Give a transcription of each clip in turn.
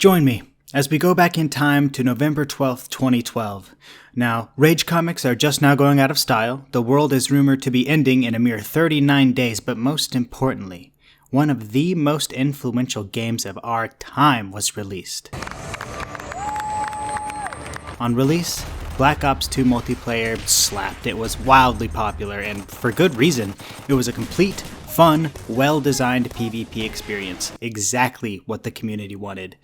Join me as we go back in time to November 12th, 2012. Now, Rage comics are just now going out of style, the world is rumored to be ending in a mere 39 days, but most importantly, one of the most influential games of our time was released. On release, Black Ops 2 multiplayer slapped. It was wildly popular, and for good reason. It was a complete, fun, well-designed PvP experience, exactly what the community wanted.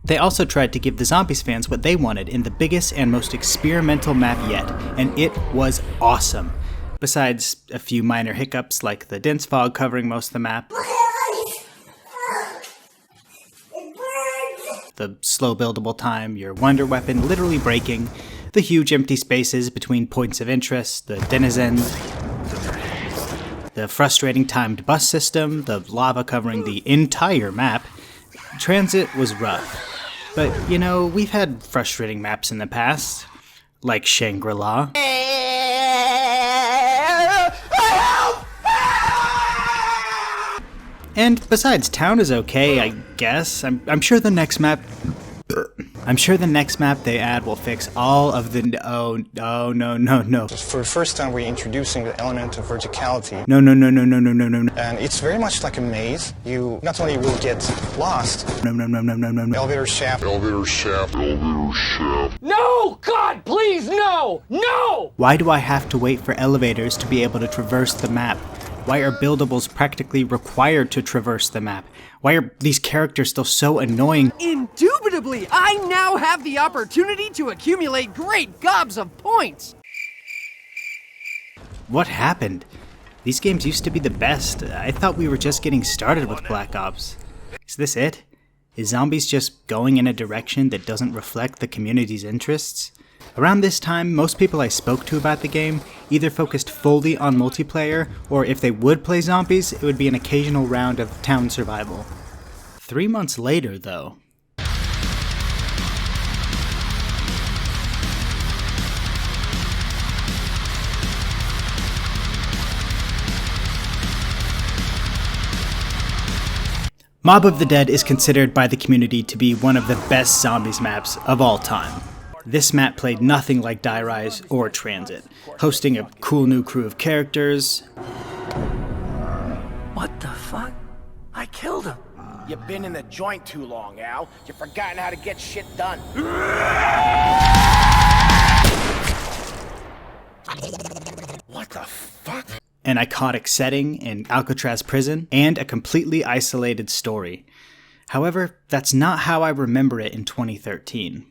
They also tried to give the Zombies fans what they wanted in the biggest and most experimental map yet, and it was awesome. Besides a few minor hiccups like the dense fog covering most of the map, the slow buildable time, your wonder weapon literally breaking, the huge empty spaces between points of interest, the denizens, the frustrating timed bus system, the lava covering the entire map. Transit was rough. But, you know, we've had frustrating maps in the past, like Shangri-La. And besides, town is okay, I guess. I'm sure the next map they add will fix all of the no. For the first time, we're introducing the element of verticality. No. And it's very much like a maze. You not only will get lost. No. Elevator shaft. No! God, please, no! No! Why do I have to wait for elevators to be able to traverse the map? Why are buildables practically required to traverse the map? Why are these characters still so annoying? Indubitably, I now have the opportunity to accumulate great gobs of points! What happened? These games used to be the best. I thought we were just getting started with Black Ops. Is this it? Is Zombies just going in a direction that doesn't reflect the community's interests? Around this time, most people I spoke to about the game either focused fully on multiplayer, or if they would play zombies, it would be an occasional round of town survival. 3 months later, though, Mob of the Dead is considered by the community to be one of the best Zombies maps of all time. This map played nothing like Die Rise or Transit, hosting a cool new crew of characters. What the fuck? I killed him. You've been in the joint too long, Al. You've forgotten how to get shit done. What the fuck? An iconic setting in Alcatraz prison, and a completely isolated story. However, that's not how I remember it in 2013.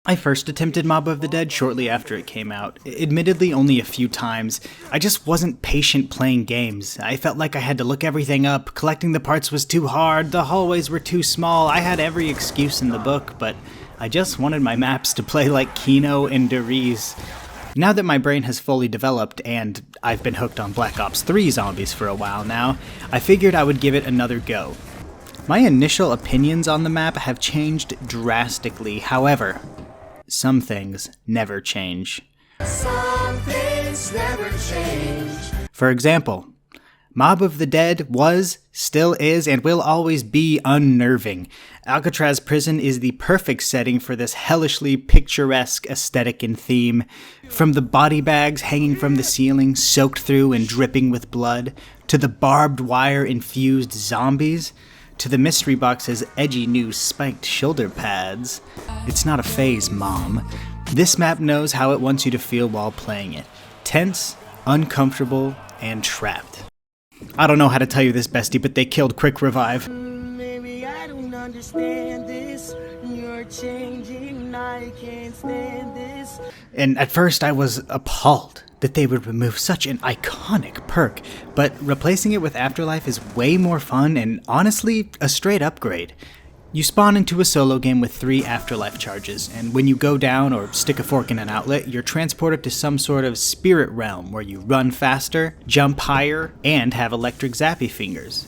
I first attempted Mob of the Dead shortly after it came out, admittedly only a few times. I just wasn't patient playing games. I felt like I had to look everything up, collecting the parts was too hard, the hallways were too small, I had every excuse in the book, but I just wanted my maps to play like Kino and Der Riese. Now that my brain has fully developed, and I've been hooked on Black Ops 3 Zombies for a while now, I figured I would give it another go. My initial opinions on the map have changed drastically, however, some things never change. Some things never change. For example, Mob of the Dead was, still is, and will always be unnerving. Alcatraz Prison is the perfect setting for this hellishly picturesque aesthetic and theme. From the body bags hanging from the ceiling, soaked through and dripping with blood, to the barbed wire infused zombies, to the mystery box's edgy new spiked shoulder pads. It's not a phase, Mom. This map knows how it wants you to feel while playing it. Tense, uncomfortable, and trapped. I don't know how to tell you this, bestie, but they killed Quick Revive. Maybe I don't understand this. You're changing, I can't stand this. And at first I was appalled that they would remove such an iconic perk, but replacing it with Afterlife is way more fun and honestly a straight upgrade. You spawn into a solo game with 3 Afterlife charges, and when you go down or stick a fork in an outlet, you're transported to some sort of spirit realm where you run faster, jump higher, and have electric zappy fingers.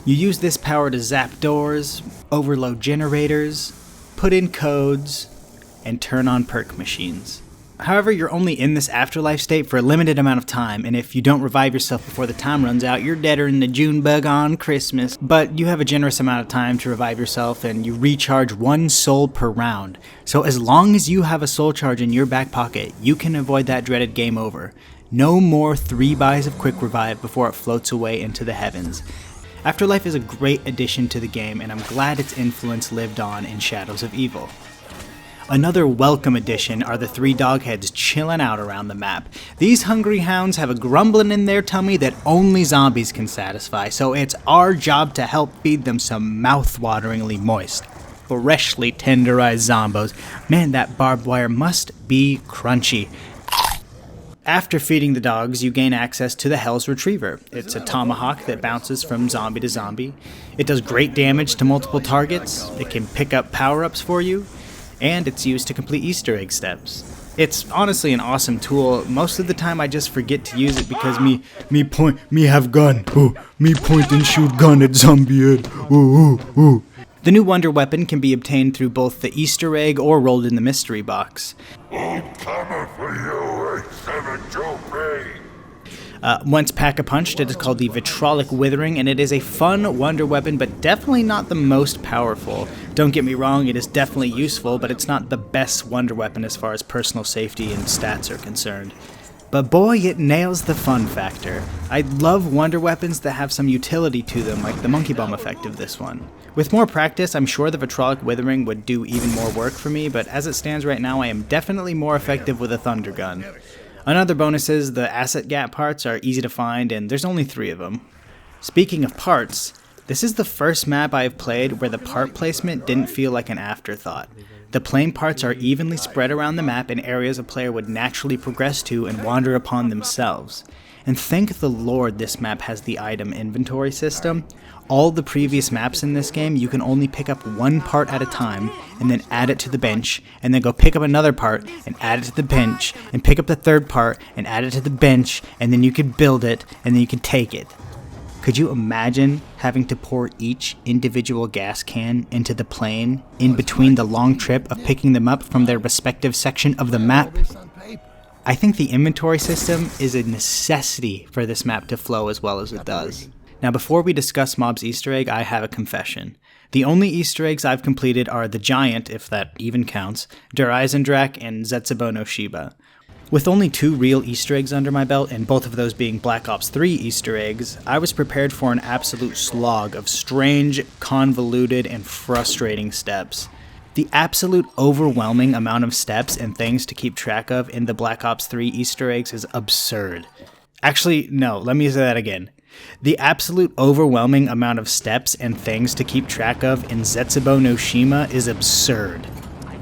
You use this power to zap doors, overload generators, put in codes, and turn on perk machines. However, you're only in this afterlife state for a limited amount of time, and if you don't revive yourself before the time runs out, you're deader than the June bug on Christmas. But you have a generous amount of time to revive yourself, and you recharge 1 soul per round. So as long as you have a soul charge in your back pocket, you can avoid that dreaded game over. No more 3 buys of quick revive before it floats away into the heavens. Afterlife is a great addition to the game, and I'm glad its influence lived on in Shadows of Evil. Another welcome addition are the 3 dogheads chilling out around the map. These hungry hounds have a grumbling in their tummy that only zombies can satisfy, so it's our job to help feed them some mouth-wateringly moist, freshly tenderized zombos. Man, that barbed wire must be crunchy. After feeding the dogs, you gain access to the Hell's Retriever. It's a tomahawk that bounces from zombie to zombie. It does great damage to multiple targets, it can pick up power-ups for you, and it's used to complete Easter egg steps. It's honestly an awesome tool. Most of the time I just forget to use it because me have gun. Oh, me point and shoot gun at zombie head. Oh. The new wonder weapon can be obtained through both the Easter egg or rolled in the mystery box. Once pack-a-punched, it is called the Vitrolic Withering, and it is a fun wonder weapon, but definitely not the most powerful. Don't get me wrong, it is definitely useful, but it's not the best wonder weapon as far as personal safety and stats are concerned. But boy, it nails the fun factor. I love wonder weapons that have some utility to them, like the monkey bomb effect of this one. With more practice, I'm sure the Vitrolic Withering would do even more work for me, but as it stands right now, I am definitely more effective with a thunder gun. Another bonus is the asset gap parts are easy to find, and there's only 3 of them. Speaking of parts, this is the first map I have played where the part placement didn't feel like an afterthought. The plane parts are evenly spread around the map in areas a player would naturally progress to and wander upon themselves. And thank the Lord this map has the item inventory system. All the previous maps in this game, you can only pick up 1 part at a time, and then add it to the bench, and then go pick up another part, and add it to the bench, and pick up the 3rd part, and add it to the bench, and then you can build it, and then you can take it. Could you imagine having to pour each individual gas can into the plane in between the long trip of picking them up from their respective section of the map? I think the inventory system is a necessity for this map to flow as well as it does. Now before we discuss Mob's Easter egg, I have a confession. The only Easter eggs I've completed are the Giant, if that even counts, Der Eisendrak, and Zetsubou no Shiba. With only 2 real Easter eggs under my belt, and both of those being Black Ops 3 Easter eggs, I was prepared for an absolute slog of strange, convoluted, and frustrating steps. The absolute overwhelming amount of steps and things to keep track of in the Black Ops 3 Easter eggs is absurd. Actually, no, let me say that again. The absolute overwhelming amount of steps and things to keep track of in Zetsubou no Shima is absurd.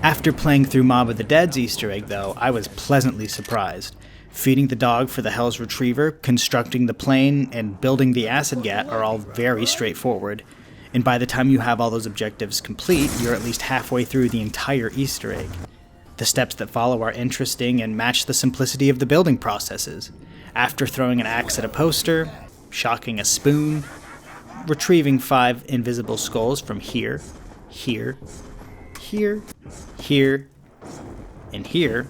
After playing through Mob of the Dead's Easter egg, though, I was pleasantly surprised. Feeding the dog for the Hell's Retriever, constructing the plane, and building the acid gat are all very straightforward. And by the time you have all those objectives complete, you're at least halfway through the entire Easter egg. The steps that follow are interesting and match the simplicity of the building processes. After throwing an axe at a poster, shocking a spoon, retrieving 5 invisible skulls from here, here, and here,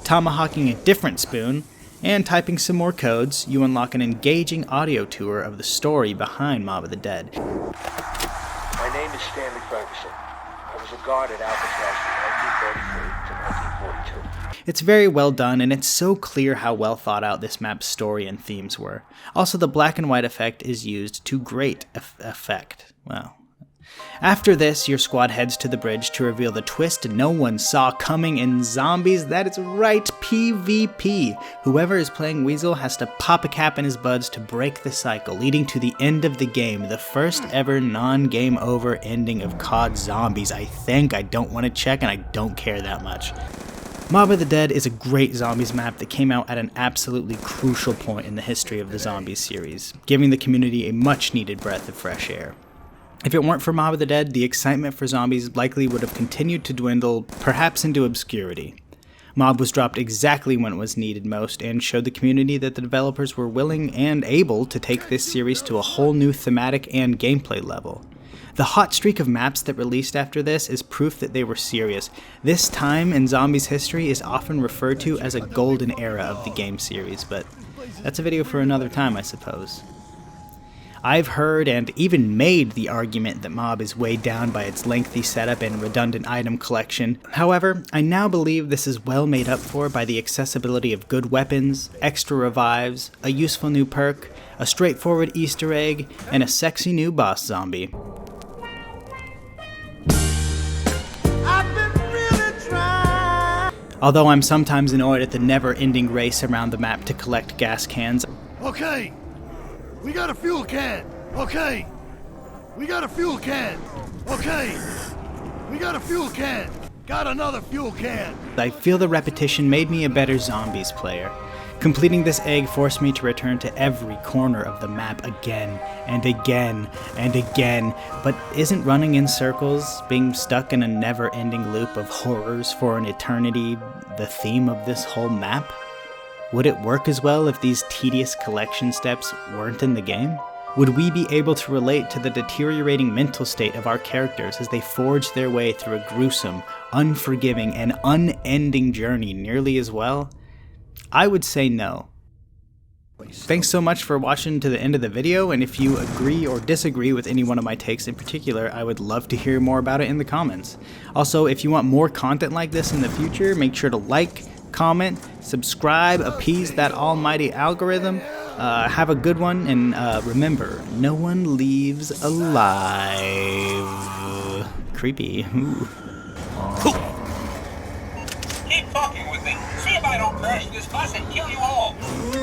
tomahawking a different spoon, and typing some more codes, you unlock an engaging audio tour of the story behind Mob of the Dead. My name is Stanley Ferguson. I was a guard at Alcatraz from 1933 to 1942. It's very well done, and it's so clear how well thought out this map's story and themes were. Also, the black and white effect is used to great effect. Wow. After this, your squad heads to the bridge to reveal the twist no one saw coming in zombies. That is right, PvP. Whoever is playing Weasel has to pop a cap in his buds to break the cycle, leading to the end of the game, the first ever non-game over ending of COD Zombies. I think. I don't want to check, and I don't care that much. Mob of the Dead is a great zombies map that came out at an absolutely crucial point in the history of the Zombies series, giving the community a much-needed breath of fresh air. If it weren't for Mob of the Dead, the excitement for zombies likely would have continued to dwindle, perhaps into obscurity. Mob was dropped exactly when it was needed most, and showed the community that the developers were willing and able to take this series to a whole new thematic and gameplay level. The hot streak of maps that released after this is proof that they were serious. This time in zombies history is often referred to as a golden era of the game series, but that's a video for another time, I suppose. I've heard and even made the argument that Mob is weighed down by its lengthy setup and redundant item collection. However, I now believe this is well made up for by the accessibility of good weapons, extra revives, a useful new perk, a straightforward Easter egg, and a sexy new boss zombie. Although I'm sometimes annoyed at the never-ending race around the map to collect gas cans. Okay, we got a fuel can. Okay, we got a fuel can. Okay, we got a fuel can. Got another fuel can. I feel the repetition made me a better zombies player. Completing this egg forced me to return to every corner of the map again and again and again, but isn't running in circles, being stuck in a never-ending loop of horrors for an eternity, the theme of this whole map? Would it work as well if these tedious collection steps weren't in the game? Would we be able to relate to the deteriorating mental state of our characters as they forge their way through a gruesome, unforgiving, and unending journey nearly as well? I would say no. Thanks so much for watching to the end of the video, and if you agree or disagree with any one of my takes in particular, I would love to hear more about it in the comments. Also, if you want more content like this in the future, make sure to like, comment, subscribe, appease that almighty algorithm. Have a good one, and remember, no one leaves alive. Creepy. Ooh. Keep fucking with me. See if I don't crash this bus and kill you all.